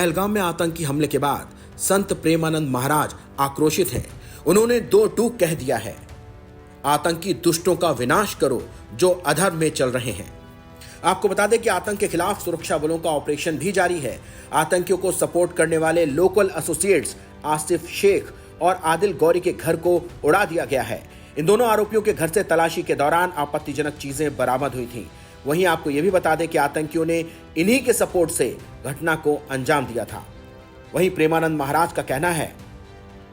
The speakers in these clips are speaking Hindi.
पहलगाम में आतंकी हमले के बाद संत प्रेमानंद महाराज आक्रोशित हैं। उन्होंने दो टूक कह दिया है, आतंकी दुष्टों का विनाश करो जो अधर्म में चल रहे हैं। आपको बता दें कि आतंक के खिलाफ सुरक्षा बलों का ऑपरेशन भी जारी है। आतंकियों को सपोर्ट करने वाले लोकल एसोसिएट्स आसिफ शेख और आदिल गौरी के घर को उड़ा दिया गया है। इन दोनों आरोपियों के घर से तलाशी के दौरान आपत्तिजनक चीजें बरामद हुई थीं। वहीं आपको यह भी बता दें कि आतंकियों ने इन्हीं के सपोर्ट से घटना को अंजाम दिया था। वहीं प्रेमानंद महाराज का कहना है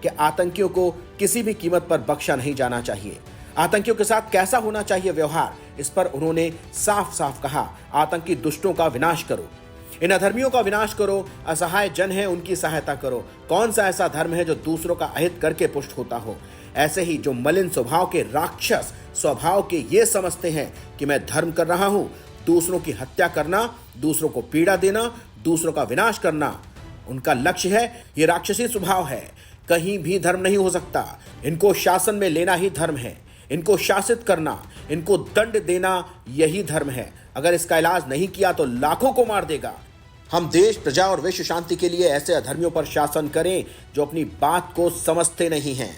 कि आतंकियों को किसी भी कीमत पर बख्शा नहीं जाना चाहिए। आतंकियों के साथ कैसा होना चाहिए व्यवहार, इस पर उन्होंने साफ साफ कहा, आतंकी दुष्टों का विनाश करो, इन अधर्मियों का विनाश करो, असहाय जन है उनकी सहायता करो। कौन सा ऐसा धर्म है जो दूसरों का अहित करके पुष्ट होता हो? ऐसे ही जो मलिन स्वभाव के राक्षस स्वभाव के ये समझते हैं कि मैं धर्म कर रहा हूं, दूसरों की हत्या करना, दूसरों को पीड़ा देना, दूसरों का विनाश करना उनका लक्ष्य है। ये राक्षसी स्वभाव है। कहीं भी धर्म नहीं हो सकता। इनको शासन में लेना ही धर्म है। इनको शासित करना, इनको दंड देना यही धर्म है। अगर इसका इलाज नहीं किया तो लाखों को मार देगा। हम देश, प्रजा और विश्व शांति के लिए ऐसे अधर्मियों पर शासन करें जो अपनी बात को समझते नहीं हैं।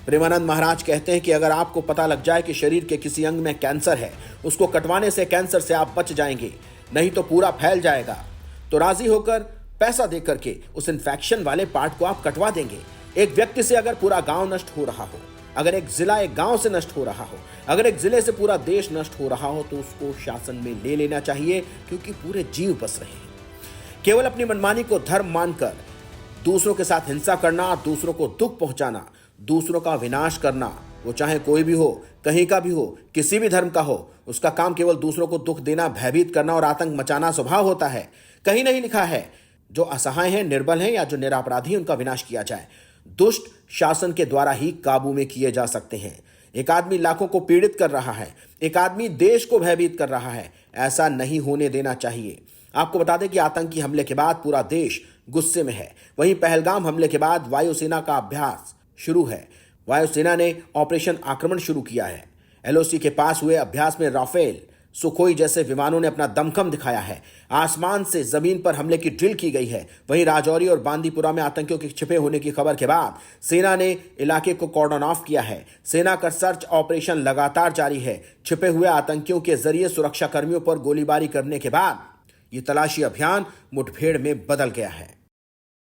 प्रेमानंद महाराज कहते हैं कि अगर आपको पता लग जाए कि शरीर के किसी अंग में कैंसर है, उसको कटवाने से कैंसर से आप बच जाएंगे, नहीं तो पूरा फैल जाएगा। तो राजी होकर पैसा दे करके उस इन्फेक्शन वाले पार्ट को आप कटवा देंगे। एक व्यक्ति से अगर पूरा गांव नष्ट हो रहा हो, अगर एक जिला एक गांव से नष्ट हो रहा हो, अगर एक जिले से पूरा देश नष्ट हो रहा हो, तो उसको शासन में ले लेना चाहिए, क्योंकि पूरे जीव बस रहे हैं। केवल अपनी मनमानी को धर्म मानकर दूसरों के साथ हिंसा करना, दूसरों को दुख पहुंचाना, दूसरों का विनाश करना, वो चाहे कोई भी हो, कहीं का भी हो, किसी भी धर्म का हो, उसका काम केवल दूसरों को दुख देना, भयभीत करना और आतंक मचाना स्वभाव होता है। कहीं नहीं लिखा है जो असहाय हैं, निर्बल हैं या जो निरपराधी हैं उनका विनाश किया जाए। दुष्ट शासन के द्वारा ही काबू में किए जा सकते हैं। एक आदमी लाखों को पीड़ित कर रहा है, एक आदमी देश को भयभीत कर रहा है, ऐसा नहीं होने देना चाहिए। आपको बता दें कि आतंकी हमले के बाद पूरा देश गुस्से में है। वहीं पहलगाम हमले के बाद वायुसेना का अभ्यास शुरू है। वायुसेना ने ऑपरेशन आक्रमण शुरू किया है। एलओसी के पास हुए अभ्यास में राफेल, सुखोई जैसे विमानों ने अपना दमखम दिखाया है। आसमान से जमीन पर हमले की ड्रिल की गई है। वहीं राजौरी और बांदीपुरा में आतंकियों के छिपे होने की खबर के बाद सेना ने इलाके को कॉर्डन ऑफ किया है। सेना का सर्च ऑपरेशन लगातार जारी है। छिपे हुए आतंकियों के जरिए सुरक्षा कर्मियों पर गोलीबारी करने के बाद ये तलाशी अभियान मुठभेड़ में बदल गया है।